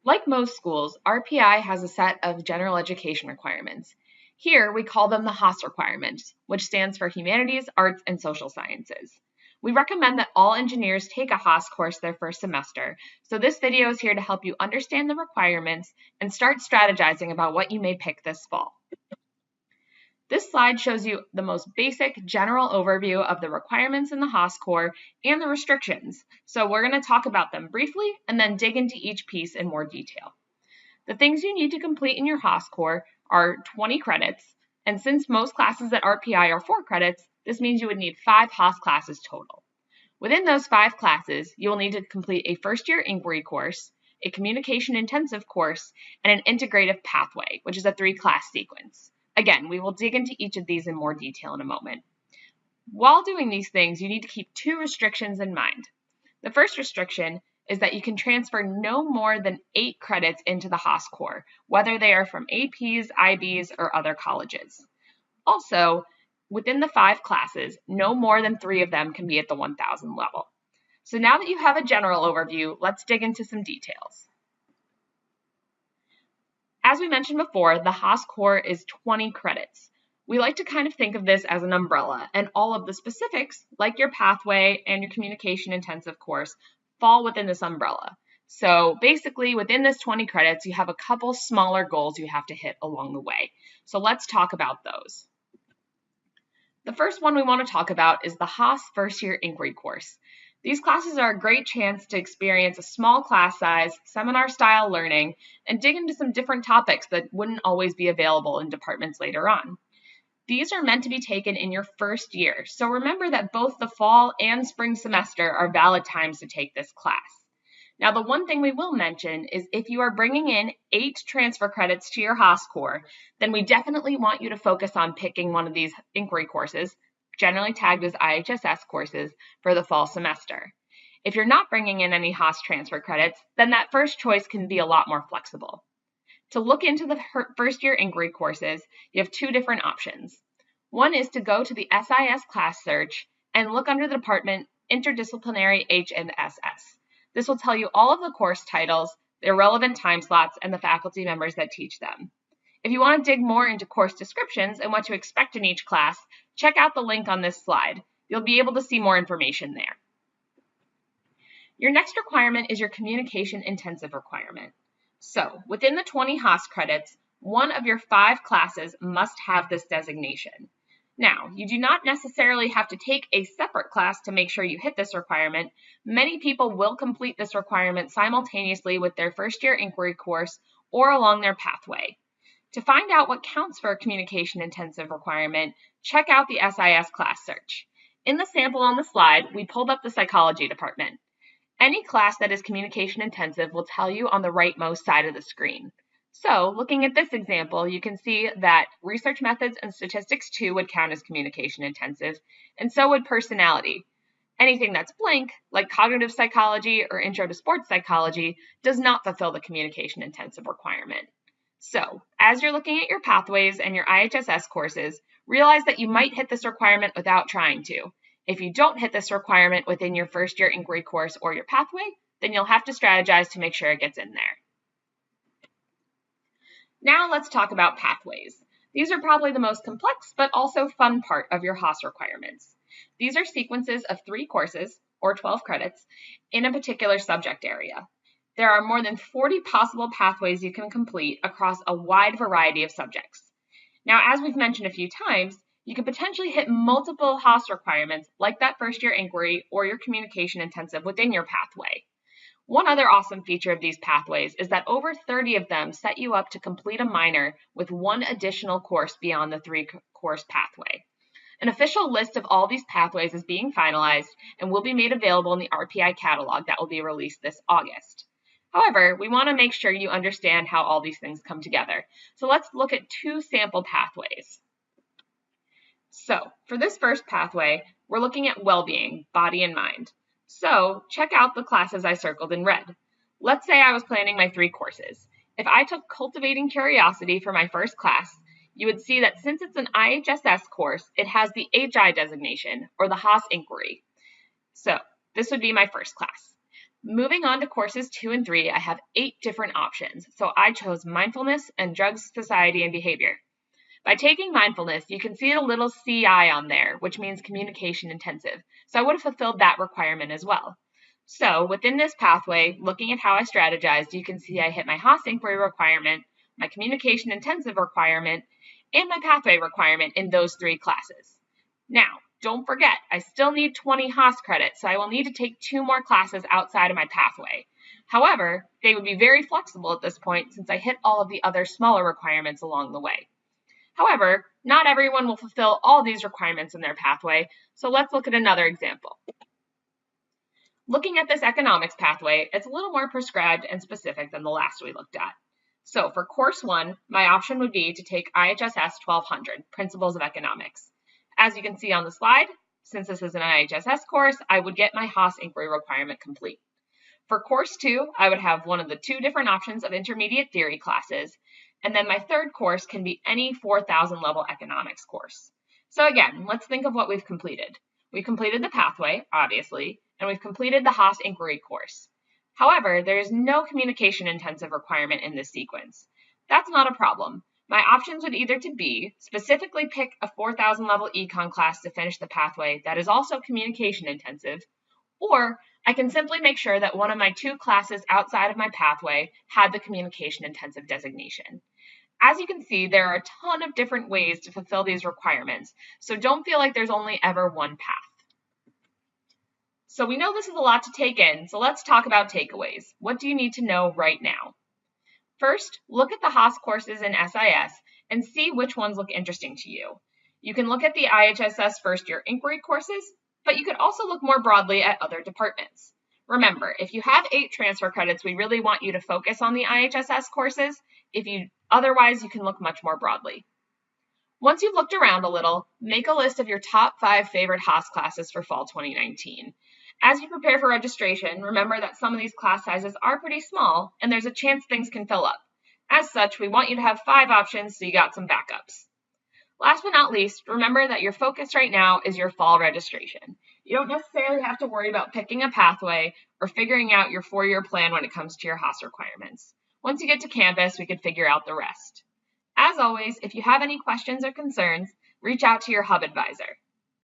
Like most schools, RPI has a set of general education requirements. Here, we call them the HASS requirements, which stands for Humanities, Arts, and Social Sciences. We recommend that all engineers take a HASS course their first semester, so this video is here to help you understand the requirements and start strategizing about what you may pick this fall. This slide shows you the most basic general overview of the requirements in the HASS core and the restrictions. So we're going to talk about them briefly and then dig into each piece in more detail. The things you need to complete in your HASS core are 20 credits, and since most classes at RPI are 4 credits, this means you would need 5 HASS classes total. Within those 5 classes, you will need to complete a first-year inquiry course, a communication intensive course, and an integrative pathway, which is a 3-class sequence. Again, we will dig into each of these in more detail in a moment. While doing these things, you need to keep 2 restrictions in mind. The first restriction is that you can transfer no more than 8 credits into the HASS core, whether they are from APs, IBs, or other colleges. Also, within the 5 classes, no more than 3 of them can be at the 1000 level. So now that you have a general overview, let's dig into some details. As we mentioned before, the HASS core is 20 credits. We like to kind of think of this as an umbrella, and all of the specifics, like your pathway and your communication intensive course, fall within this umbrella. So basically, within this 20 credits, you have a couple smaller goals you have to hit along the way. So let's talk about those. The first one we want to talk about is the HASS First Year Inquiry course. These classes are a great chance to experience a small class size, seminar-style learning, and dig into some different topics that wouldn't always be available in departments later on. These are meant to be taken in your first year, so remember that both the fall and spring semester are valid times to take this class. Now, the one thing we will mention is if you are bringing in 8 transfer credits to your HASS core, then we definitely want you to focus on picking one of these inquiry courses, generally tagged as IHSS courses, for the fall semester. If you're not bringing in any HASS transfer credits, then that first choice can be a lot more flexible. To look into the first year inquiry courses, you have 2 different options. One is to go to the SIS class search and look under the department Interdisciplinary H&SS. This will tell you all of the course titles, their relevant time slots, and the faculty members that teach them. If you want to dig more into course descriptions and what to expect in each class, check out the link on this slide. You'll be able to see more information there. Your next requirement is your communication intensive requirement. So, within the 20 HASS credits, one of your 5 classes must have this designation. Now, you do not necessarily have to take a separate class to make sure you hit this requirement. Many people will complete this requirement simultaneously with their first year inquiry course or along their pathway. To find out what counts for a communication intensive requirement, check out the SIS class search. In the sample on the slide, we pulled up the psychology department. Any class that is communication intensive will tell you on the rightmost side of the screen. So, looking at this example, you can see that Research Methods and Statistics 2 would count as communication intensive, and so would Personality. Anything that's blank, like Cognitive Psychology or Intro to Sports Psychology, does not fulfill the communication intensive requirement. So, as you're looking at your pathways and your IHSS courses, realize that you might hit this requirement without trying to. If you don't hit this requirement within your first year inquiry course or your pathway, then you'll have to strategize to make sure it gets in there. Now let's talk about pathways. These are probably the most complex but also fun part of your HASS requirements. These are sequences of 3 courses, or 12 credits, in a particular subject area. There are more than 40 possible pathways you can complete across a wide variety of subjects. Now, as we've mentioned a few times, you can potentially hit multiple HASS requirements like that first year inquiry or your communication intensive within your pathway. One other awesome feature of these pathways is that over 30 of them set you up to complete a minor with 1 additional course beyond the 3-course pathway. An official list of all these pathways is being finalized and will be made available in the RPI catalog that will be released this August. However, we want to make sure you understand how all these things come together. So let's look at 2 sample pathways. So, for this first pathway, we're looking at well-being, body and mind. So, check out the classes I circled in red. Let's say I was planning my 3 courses. If I took Cultivating Curiosity for my first class, you would see that since it's an IHSS course, it has the HI designation, or the HASS inquiry. So, this would be my first class. Moving on to courses 2 and 3, I have 8 different options, so I chose mindfulness and drugs, society, and behavior. By taking mindfulness, you can see a little CI on there, which means communication intensive, so I would have fulfilled that requirement as well. So within this pathway, looking at how I strategized, you can see I hit my HASS inquiry requirement, my communication intensive requirement, and my pathway requirement in those 3 classes. Now, don't forget, I still need 20 HASS credits, so I will need to take 2 more classes outside of my pathway. However, they would be very flexible at this point since I hit all of the other smaller requirements along the way. However, not everyone will fulfill all these requirements in their pathway, so let's look at another example. Looking at this economics pathway, it's a little more prescribed and specific than the last we looked at. So for course 1, my option would be to take IHSS 1200, Principles of Economics. As you can see on the slide, since this is an IHSS course, I would get my HASS inquiry requirement complete. For course 2, I would have one of the 2 different options of intermediate theory classes, and then my third course can be any 4000 level economics course. So again, let's think of what we've completed. We've completed the pathway, obviously, and we've completed the HASS inquiry course. However, there is no communication intensive requirement in this sequence. That's not a problem. My options would either to be specifically pick a 4000 level econ class to finish the pathway that is also communication intensive, or I can simply make sure that one of my 2 classes outside of my pathway had the communication intensive designation. As you can see, there are a ton of different ways to fulfill these requirements, so don't feel like there's only ever one path. So we know this is a lot to take in, so let's talk about takeaways. What do you need to know right now? First, look at the HASS courses in SIS and see which ones look interesting to you. You can look at the IHSS first year inquiry courses, but you could also look more broadly at other departments. Remember, if you have 8 transfer credits, we really want you to focus on the IHSS courses. Otherwise, you can look much more broadly. Once you've looked around a little, make a list of your top 5 favorite HASS classes for fall 2019. As you prepare for registration, remember that some of these class sizes are pretty small, and there's a chance things can fill up. As such, we want you to have 5 options so you got some backups. Last but not least, remember that your focus right now is your fall registration. You don't necessarily have to worry about picking a pathway or figuring out your 4-year plan when it comes to your HASS requirements. Once you get to campus, we can figure out the rest. As always, if you have any questions or concerns, reach out to your hub advisor.